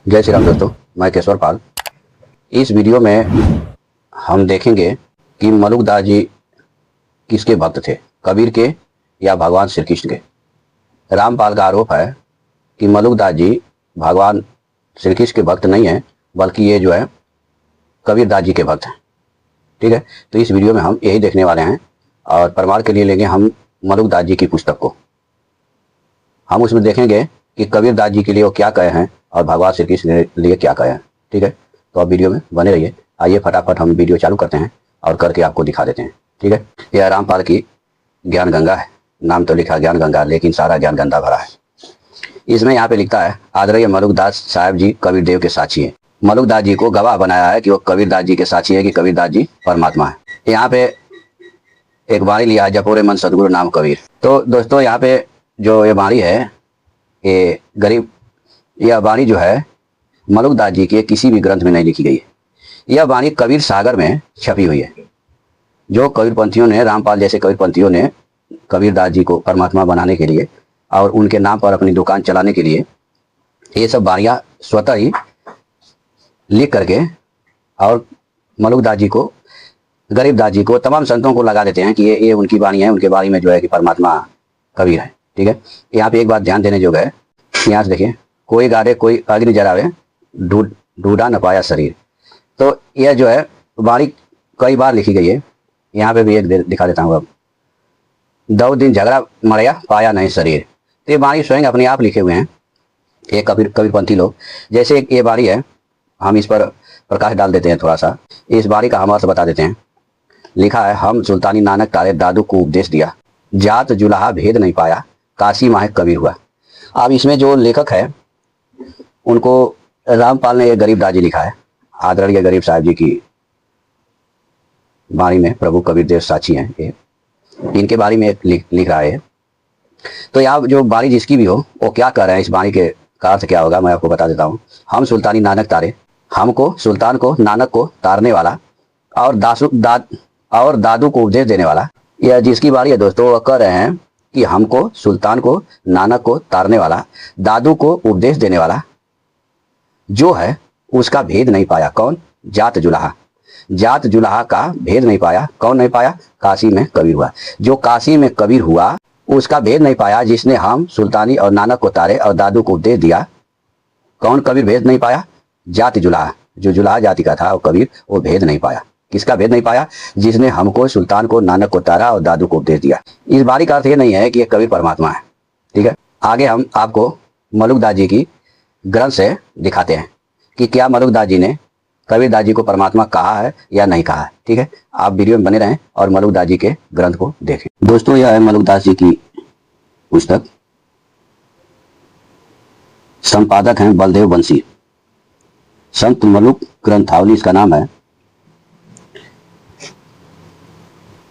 जय श्री राम दोस्तों, मैं केशवर पाल। इस वीडियो में हम देखेंगे कि मलुकदास जी किसके भक्त थे, कबीर के या भगवान श्री कृष्ण के। रामपाल का आरोप है कि मलुकदास जी भगवान श्री कृष्ण के भक्त नहीं हैं, बल्कि ये जो है कबीरदास जी के भक्त हैं। ठीक है, तो इस वीडियो में हम यही देखने वाले हैं और प्रमाण के लिए लेंगे हम मलुकदास जी की पुस्तक को। हम उसमें देखेंगे कि कबीरदास जी के लिए वो क्या कहे हैं और भगवान श्री कृष्ण के लिए क्या कहे हैं। ठीक है, तो आप वीडियो में बने रहिए। आइए फटाफट हम वीडियो चालू करते हैं और करके आपको दिखा देते हैं। ठीक है, यह रामपाल की ज्ञान गंगा है। नाम तो लिखा ज्ञान गंगा, लेकिन सारा ज्ञान गंगा भरा है। इसमें यहाँ पे लिखता है, आदरणीय मलुकदास साहब जी कबीरदेव के साक्षी हैं। मलुकदास जी को गवाह बनाया है कि वो कबीरदास जी के साक्षी है कि कबीरदास जी परमात्मा है। यहाँ पे एक वाणी लिया है, जपोरे मन सदगुरु नाम कबीर। तो दोस्तों, यहाँ पे जो ये वाणी है, ये गरीब, यह वाणी जो है मलुकदास जी के किसी भी ग्रंथ में नहीं लिखी गई है। यह वाणी कबीर सागर में छपी हुई है। जो कबीरपंथियों ने, रामपाल जैसे कबीरपंथियों ने कबीरदास जी को परमात्मा बनाने के लिए और उनके नाम पर अपनी दुकान चलाने के लिए ये सब वाणियाँ स्वतः ही लिख करके और मलुकदास जी को, गरीबदास जी को, तमाम संतों को लगा देते हैं कि ये उनकी वाणी है, उनके बारे में जो है कि परमात्मा कबीर है। ठीक है, यहाँ पे एक बात ध्यान देने योग्य है। यहाँ से देखिए, कोई गाड़े कोई अग्नि जरावे, ढूंढा न पाया शरीर। तो यह जो है वाणी कई बार लिखी गई है। यहाँ पे भी एक दिखा देता हूँ। अब 2 दिन झगड़ा मरया पाया नहीं शरीर। तो ये वाणी स्वयं अपने आप लिखे हुए हैं ये कबीरपंथी लोग। जैसे एक ये वाणी है, हम इस पर प्रकाश डाल देते हैं थोड़ा सा। इस वाणी का हम अर्थ बता देते हैं। लिखा है, हम सुल्तानी नानक तारे दादू को उपदेश दिया, जात जुलाहा भेद नहीं पाया, काशी माहे कबीर हुआ। अब इसमें जो लेखक है उनको रामपाल ने ये गरीबदास जी लिखा है। आदरणीय गरीब साहब जी की वाणी में प्रभु कबीरदेव साक्षी हैं, ये इनके बारे में लिख रहा है। तो यहाँ जो वाणी जिसकी भी हो, वो क्या कर रहे हैं, इस वाणी के का अर्थ क्या होगा मैं आपको बता देता हूँ। हम सुल्तानी नानक तारे, हमको सुल्तान को नानक को तारने वाला और दादू को उपदेश देने वाला। यह जिसकी वाणी है दोस्तों, वह कह रहे हैं कि हमको सुल्तान को नानक को तारने वाला, दादू को उपदेश देने वाला जो है उसका भेद नहीं पाया। कौन? जात जुलाहा। जात जुलाहा का भेद नहीं पाया। कौन नहीं पाया? काशी में कबीर हुआ। जो काशी में कबीर हुआ उसका भेद नहीं पाया, जिसने हम सुल्तानी और नानक को तारे और दादू को उपदेश दिया। कौन कबीर भेद नहीं पाया? जात जुलाहा। जो जुलाहा जाति का था वो कबीर, वो भेद नहीं पाया। किसका भेद नहीं पाया? जिसने हमको सुल्तान को नानक को तारा और दादू को उपदेश दिया। इस वाणी का अर्थ ये नहीं है कि ये कबीर परमात्मा है। ठीक है, आगे हम आपको मलुकदास जी की ग्रंथ से दिखाते हैं कि क्या मलुकदास जी ने कबीरदास जी को परमात्मा कहा है या नहीं कहा है। ठीक है, आप वीडियो में बने रहें और मलुकदास जी के ग्रंथ को देखें। दोस्तों, यह है मलुकदास जी की पुस्तक। संपादक हैं बलदेव बंसी। संत मलुक ग्रंथावली इसका नाम है।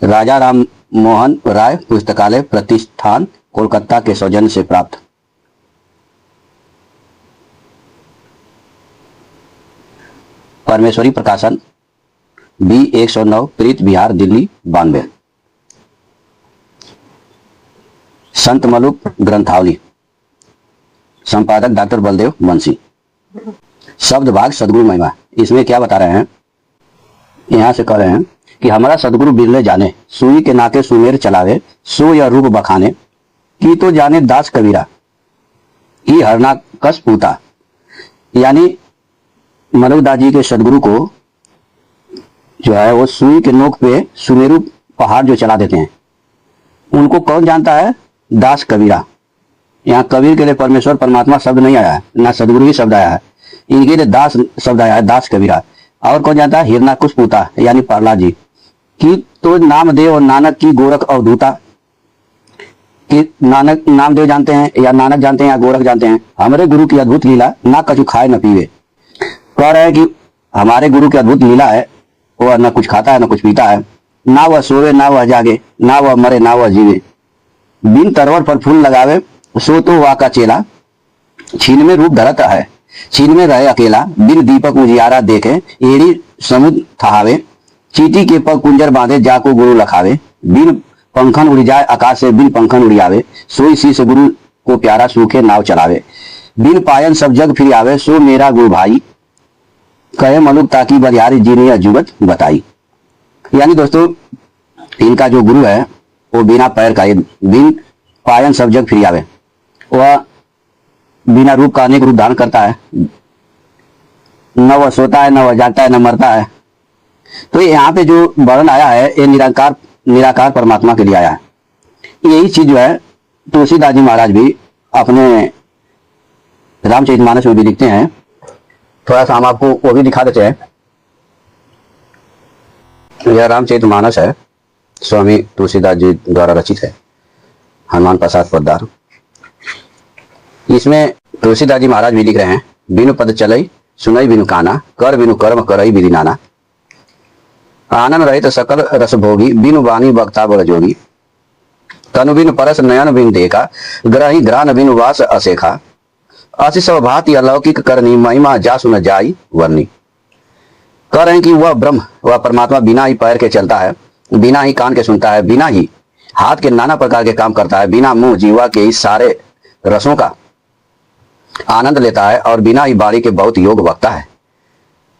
राजा राम मोहन राय पुस्तकालय प्रतिष्ठान कोलकाता के सौजन्य से प्राप्त। परमेश्वरी प्रकाशन, B109, प्रीत बिहार, दिल्ली 92। संत मलुक ग्रंथावली, संपादक डॉक्टर बलदेव बंसी। शब्द भाग सदगुरु महिमा। इसमें क्या बता रहे हैं, यहां से कह रहे हैं कि हमारा सदगुरु बिरले जाने, सुई के नाके सुमेर चलावे, सो या रूप बखाने, की तो जाने दास कबीरा, की हरना कस पूता। यानी मलुकदास जी के सदगुरु को जो है वो सुई के नोक पे सुमेरु पहाड़ जो चला देते हैं, उनको कौन जानता है? दास कबीरा। यहाँ कबीर के लिए परमेश्वर परमात्मा शब्द नहीं आया है, ना सदगुरु ही शब्द आया है, इनके लिए दास शब्द आया है, दास कबीरा। और कौन जानता है? हिरणाकुश पूता यानी प्रहलाद जी की तो नामदेव और नानक की गोरख अवधूता। कि नानक नामदेव जानते हैं या नानक जानते हैं या गोरख जानते हैं, हमारे गुरु की अद्भुत लीला, ना कछु खाए न पीवे। कह रहे हैं कि हमारे गुरु की अद्भुत लीला है, वह न कुछ खाता है न कुछ पीता है, ना वह सोवे ना वह जागे, ना वह मरे ना वह जीवे। बिन तरवर पर फूल लगावे, सो तो वाह का चेला, छीन में रूप धरत है, छीन में रहे अकेला। बिन दीपक उजियारा देखे, एड़ी समुद्र थहावे, चीटी के पग कुंजर बांधे, जाको गुरु लखावे। बिन पंखन उड़ जाए आकाश से, बिन पंखन उड़ियावे, सोई सी से गुरु को प्यारा सूखे नाव चलावे। बिन पायन सब जग फिर आवे, सो मेरा गुरु भाई, कहे मलुक ताकि बरियारी जी ने जुगत बताई। यानी दोस्तों इनका जो गुरु है वो बिना पैर का, बिन पायन सब जग फिर आवे, वह बिना रूप का अनेक रूप धारण करता है, न वह सोता है, न वह जागता है, न मरता है। तो यहाँ पे जो वर्णन आया है ये निराकार परमात्मा के लिए आया है। यही चीज जो है तुलसीदास जी महाराज भी अपने रामचरितमानस में भी लिखते हैं। थोड़ा सा हम आपको वो भी दिखा देते हैं। यह रामचरितमानस है, स्वामी तुलसीदास जी द्वारा रचित है, हनुमान प्रसाद पोद्दार। इसमें तुलसीदास जी महाराज भी लिख रहे हैं, बिनु पद चलई सुनई बिनु काना, कर बिनु कर्म करई विधि नाना, आनंद रहित सकल रस भोगी, बिनु वाणी वक्ता बल जोगी, तनु बिनु परस नयन बिनु देखा, ग्रही ग्रान बिनु वास असेखा, असी सब भांति अलौकिक करनी, महिमा जासु न जाई वर्णी। कह रहे हैं कि वह ब्रह्म, वह परमात्मा बिना ही पैर के चलता है, बिना ही कान के सुनता है, बिना ही हाथ के नाना प्रकार के काम करता है, बिना मुंह जीवा के इस सारे रसों का आनंद लेता है, और बिना ही बाड़ी के बहुत योग वक्ता है।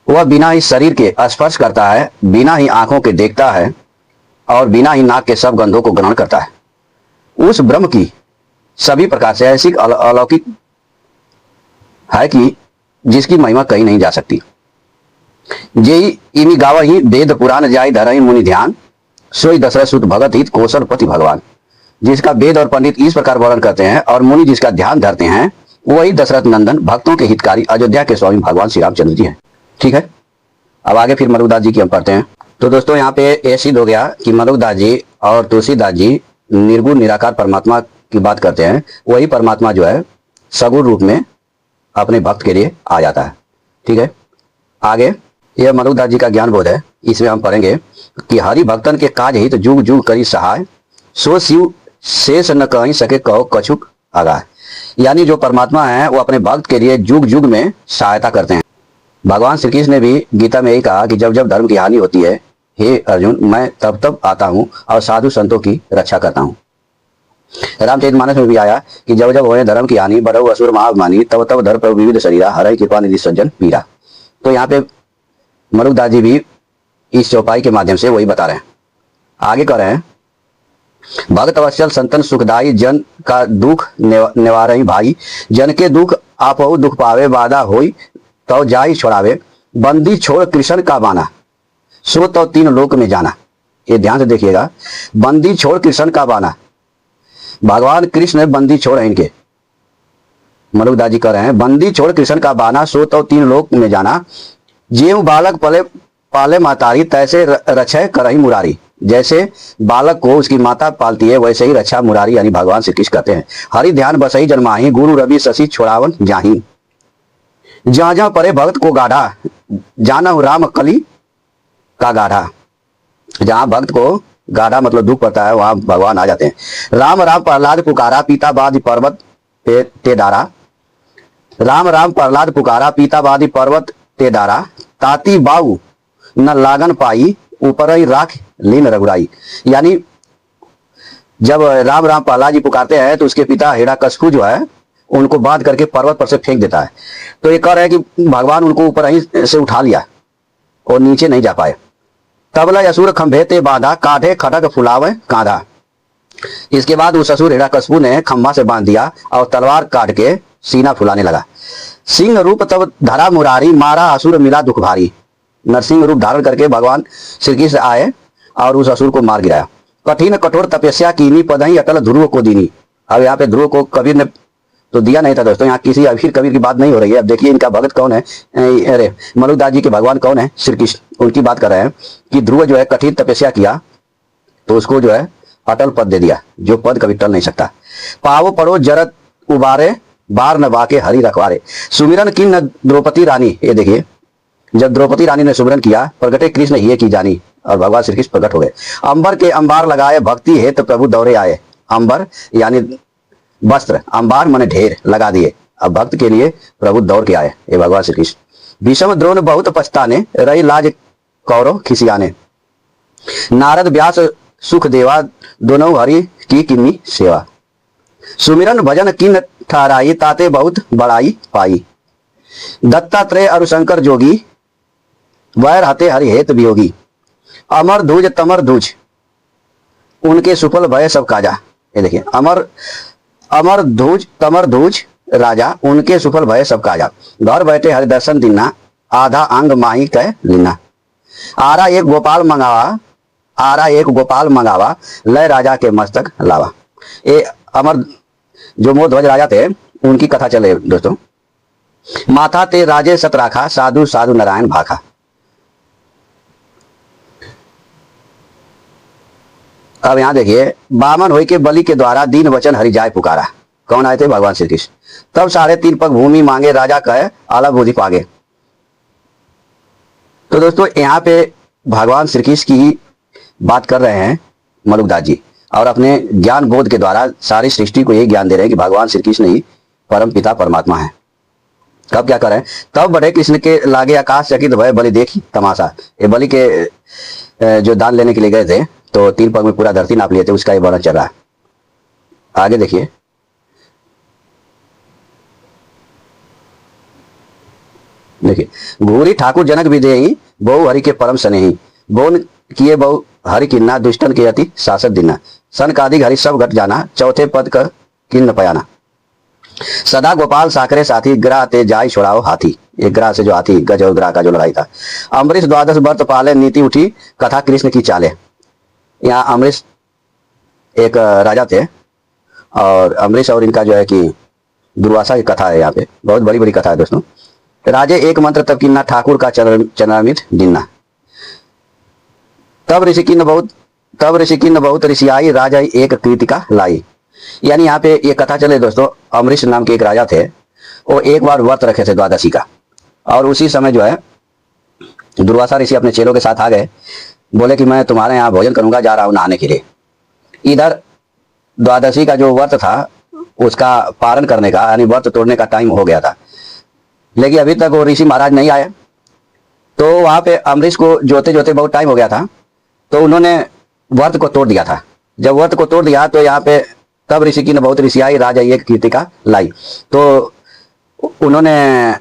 वह बिना ही शरीर के स्पर्श करता है, बिना ही आंखों के देखता है, और बिना ही नाक के सब गंधों को ग्रहण करता है। उस ब्रह्म की सभी प्रकार से ऐसी अलौकिक है कि जिसकी महिमा कहीं नहीं जा सकती। जेई इमी गावा ही वेद पुराण जाय धरहि मुनि ध्यान, सोई दशरथ सुत भगत हित कौशल पति भगवान। जिसका वेद और पंडित इस प्रकार वर्णन करते हैं और मुनि जिसका ध्यान धरते हैं, वही दशरथ नंदन भक्तों के हितकारी अयोध्या के स्वामी भगवान श्री रामचंद्र जी हैं। ठीक है, अब आगे फिर मलुकदास जी की हम पढ़ते हैं। तो दोस्तों यहाँ पे यह सिद्ध हो गया कि मलुकदास जी और तुलसीदास जी निर्गुण निराकार परमात्मा की बात करते हैं। वही परमात्मा जो है सगुण रूप में अपने भक्त के लिए आ जाता है। ठीक है, आगे यह मलुकदास जी का ज्ञान बोध है। इसमें हम पढ़ेंगे कि हरि भक्तन के काज हित जुग जुग करी सहाय, सो शिव शेष न कहीं सके कहो कछुक आगाह। यानी जो परमात्मा है वो अपने भक्त के लिए जुग जुग में सहायता करते हैं। भगवान श्री कृष्ण ने भी गीता में यही कहा कि जब जब धर्म की हानि होती है, हे अर्जुन, मैं तब तब आता हूं और साधु संतों की रक्षा करता हूं। रामचरितमानस में भी आया कि जब जब होए धर्म की हानि, बड़ो असुर महाअभिमानी, तब तब धर प्रभु विविध शरीरा, हरहि कृपा निधि सज्जन पीरा। तो यहाँ पे मलुकदास जी भी इस चौपाई के माध्यम से वही बता रहे हैं। आगे कह रहे हैं, भक्त वत्सल संतन सुखदाई, जन का दुख निवारही भाई, जन के दुख आपहु दुख पावे, बाधा होई तो जाई छोड़ावे, बंदी छोड़ कृष्ण का बाना, सो तो तीन लोक में जाना। ये ध्यान से देखिएगा, बंदी छोड़ कृष्ण का बाना, भगवान कृष्ण बंदी छोड़ है इनके। मलुकदास जी कह रहे हैं, बंदी छोड़ कृष्ण का बाना, सो तो तीन लोक में जाना, जेव बालक पले पाले मातारी, तैसे रक्षय करही मुरारी। जैसे बालक को उसकी माता पालती है, वैसे ही रक्षा मुरारी यानी भगवान श्री कृष्ण करते हैं। हरि ध्यान बसई जन्माही, गुरु रवि शशि छोड़ावन जाही, जहां जहां परे भक्त को गाढ़ा, जाना राम कली का गाढ़ा। जहां भक्त को गाढ़ा मतलब दुख पड़ता है, वहां भगवान आ जाते हैं। राम राम प्रहलाद पुकारा, पीता बादि पर्वत ते डारा, राम राम प्रहलाद पुकारा, पीता बादि पर्वत ते डारा, ताती बाऊ न लागन पाई, ऊपर ही राख लीन रघुराई। यानी जब राम राम प्रहलाद जी पुकारते हैं तो उसके पिता हिरण्यकशिपु जो है उनको बांध करके पर्वत पर से फेंक देता है। तो ये कह रहे हैं कि भगवान उनको ऊपर ही से उठा लिया और नीचे नहीं जा पाए। तबला असुर खंभे ते बांधा, काढ़े खटक फुलावे कांधा। इसके बाद उस असुर हिरण्यकशिपु ने खंभा से बांध दिया और तलवार काट के सीना फुलाने लगा। सिंह रूप तब धरा मुरारी, मारा असुर मिला दुख भारी। नरसिंह रूप धारण करके भगवान श्री कृष्ण आए और उस असुर को मार गिराया। कठिन कठोर तपस्या कीनी, पदही अटल ध्रुव को दीनी। अब यहाँ पे ध्रुव को कबीर ने तो दिया नहीं था दोस्तों, यहाँ किसी अभिर कबीर की बात नहीं हो रही है। अब देखिए इनका भगत कौन है, अरे मलुकदास जी के भगवान कौन है, श्री कृष्ण। उनकी बात कर रहे हैं कि ध्रुव जो है कठिन तपस्या किया तो उसको जो है अटल पद दे दिया, जो पद कभी टल नहीं सकता। पावो पड़ो जरत उबारे, बार न बाके हरि रखवारे। सुमिरन की न द्रौपदी रानी। ये देखिए जब द्रौपदी रानी ने सुमिरन किया, प्रगटे कृष्ण ये की जानी, और भगवान श्री कृष्ण प्रकट हो गए। अंबर के अंबार लगाए, भक्ति है तो प्रभु दौरे आए। अंबर यानी वस्त्र, अंबार माने ढेर लगा दिए, अब भक्त के लिए प्रभु दौड़ के आए, ये भगवान श्री कृष्ण। भीष्म द्रोण बहुत पछताने, रही लाज कौरव खिसियाने। नारद व्यास सुख देवा, दोनों हरि की किन्नी सेवा। सुमिरन भजन किन ठहराई, ताते बहुत बड़ाई पाई। दत्तात्रेय अरु शंकर जोगी, वैर हते हरि हेत वियोगी। अमर धूज तमर धूज, उनके सुफल भय सब काजा। ये देखिए, अमर अमर धूज तमर धूज राजा, उनके सुफल भय सब काजा। घर बैठे हरि दर्शन दिना, आधा अंग माही कह लीना। आरा एक गोपाल मंगावा, आरा एक गोपाल मंगावा, लय राजा के मस्तक लावा। ये अमर जो मोध्वज राजा थे, उनकी कथा चले दोस्तों। माथा ते राजे सत राखा, साधु साधु नारायण भाखा। अब यहां देखिए, बामन होई के बलि के द्वारा, दीन वचन हरि जाय पुकारा। कौन आए थे? भगवान श्री कृष्ण। तब 3.5 पग भूमि मांगे, राजा कहे अलग बुद्धि पागे। तो दोस्तों यहाँ पे भगवान श्री कृष्ण की बात कर रहे हैं मलुकदास जी, और अपने ज्ञान बोध के द्वारा सारी सृष्टि को यही ज्ञान दे रहे हैं कि भगवान श्री कृष्ण ही परम पिता परमात्मा है। कब क्या करें? तब बड़े कृष्ण के लागे आकाश चकित भय, बलि देखी तमाशा। ये बलि के जो दान लेने के लिए गए थे, तो 3 पग में पूरा धरती नाप लिए थे, उसका ये वर्णन चल रहा है। आगे देखिए, देखिए, घूरी ठाकुर जनक विदेही, बहु हरि के परम स्नेही। बोन किए बहु हरि किन्ना, दुष्टन के अति शासक दिना। सन कादिक हरि सब घट जाना, चौथे पद कर किन्न पयाना। सदा गोपाल साकरे साथी, ग्राह ते जाय छोड़ाओ हाथी। एक ग्राह से जो हाथी, गज और ग्राह का जो लड़ाई था। अम्बरीश 12 वर्त पाले, नीति उठी कथा कृष्ण की चाले। यहाँ अम्बरीश एक राजा थे, और अम्बरीश और इनका जो है कि दुर्वासा की कथा है। यहाँ पे बहुत बड़ी बड़ी कथा है दोस्तों। राजे एक मंत्र तब किन्ना, ठाकुर का चरणामृत दिन्ना। तब ऋषि किन्न बहुत ऋषियाई, राजा एक कृतिका लाई। यानी यहाँ पे ये कथा चले दोस्तों, अम्बरीश नाम के एक राजा थे, वो एक बार व्रत रखे थे द्वादशी का, और उसी समय जो है दुर्वासा ऋषि अपने चेलों के साथ आ गए। बोले कि मैं तुम्हारे यहाँ भोजन करूंगा, जा रहा हूं नहाने के लिए। इधर द्वादशी का जो व्रत था, उसका पारण करने का, यानी व्रत तोड़ने का टाइम हो गया था, लेकिन अभी तक वो ऋषि महाराज नहीं आए। तो वहां पे अम्बरीश को जोते जोते बहुत टाइम हो गया था, तो उन्होंने व्रत को तोड़ दिया था। जब व्रत को तोड़ दिया, तो यहाँ पे तब ऋषि की न बहुत ऋषि आई, राजा एक कृतिका लाई। तो उन्होंने,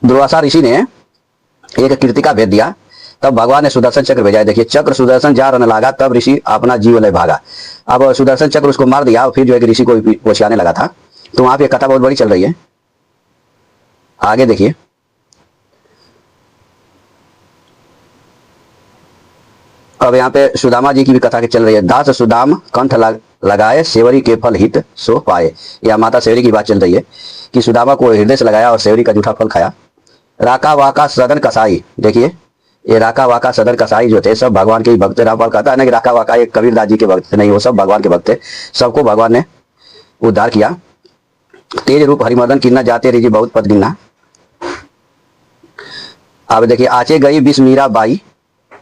दुर्वासा ऋषि ने एक कृतिका भेज दिया। तब भगवान ने सुदर्शन चक्र भेजा। देखिए, चक्र सुदर्शन जा रन लागा, तब ऋषि अपना जीव ले भागा। अब सुदर्शन चक्र उसको मार दिया, और फिर जो है ऋषि को पोछाने लगा था। तो वहां पे कथा बहुत बड़ी चल रही है। आगे देखिए, अब यहाँ पे सुदामा जी की भी कथा चल रही है। दास सुदाम कंठ लगाए, सेवरी के फल हित सो पाए। या माता सेवरी की बात चल रही है कि सुदामा को हृदय से लगाया और सेवरी का जूठा फल खाया। राका वाका सदन कसाई, देखिए ये राका वाका सदन कसाई जो थे, सब भगवान के ही भक्त थे। रामपाल कहता है ना कि राका वाका एक कबीरदास जी के भक्त थे, नहीं, वो सब भगवान के भक्त थे। सबको भगवान ने उद्धार किया। तेज रूप हरिमर्दन किन्ना, जाते रिजी बहुत पद गिनना। अब देखिए, आचे गई 20 मीरा बाई।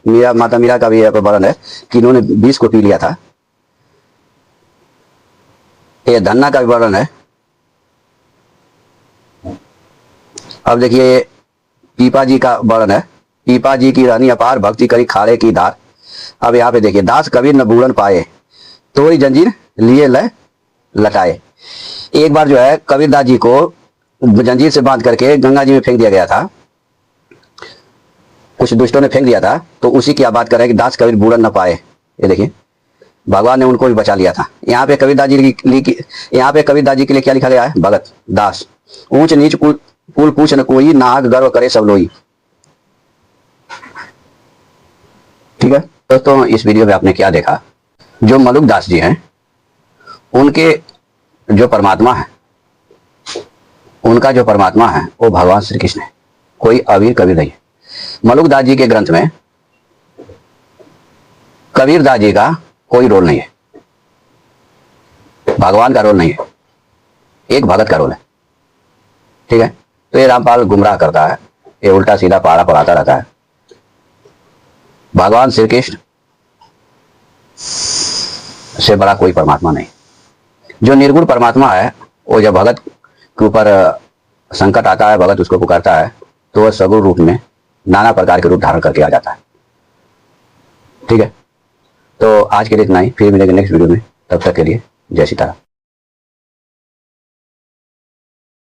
मीरा, माता मीरा का भी वर्णन है कि इन्होंने 20 को पी लिया था। ये धन्ना का भी वर्णन है। अब देखिए, पीपा जी का वर्णन है। पीपा जी की रानी अपार, भक्ति करी खाड़े की धार। अब यहाँ पे देखिए, दास कबीर न बूढ़न पाए, तोड़ी जंजीर लिए लय लटाए। एक बार जो है कबीरदास जी को जंजीर से बांध करके गंगा जी में फेंक दिया गया था, कुछ दुष्टों ने फेंक दिया था। तो उसी की आप बात कर रहे हैं कि दास कबीर बूढ़न न पाए। ये देखिए, भगवान ने उनको भी बचा लिया था। यहाँ पे कबीरदास जी के लिए क्या लिखा गया है? भगत दास, ऊंच नीच कुल पूछ न कोई, नाग गर्व करे सब लोई। ठीक है दोस्तों, इस वीडियो में आपने क्या देखा? जो मलुकदास जी हैं, उनके जो परमात्मा है, उनका जो परमात्मा है वो भगवान श्री कृष्ण है, कोई अबीर कबीर नहीं है। मलुकदास जी के ग्रंथ में कबीरदास जी का कोई रोल नहीं है, भगवान का रोल नहीं है, एक भगत का रोल है। ठीक है, तो ये रामपाल गुमराह करता है, ये उल्टा सीधा पहाड़ा पढ़ाता रहता है। भगवान श्री कृष्ण से बड़ा कोई परमात्मा नहीं। जो निर्गुण परमात्मा है, वो जब भगत के ऊपर संकट आता है, भगत उसको पुकारता है, तो वह सगुण रूप में नाना प्रकार के रूप धारण करके आ जाता है। ठीक है, तो आज के लिए इतना ही, फिर मिलेंगे नेक्स्ट वीडियो में। तब तक के लिए जय सीताराम।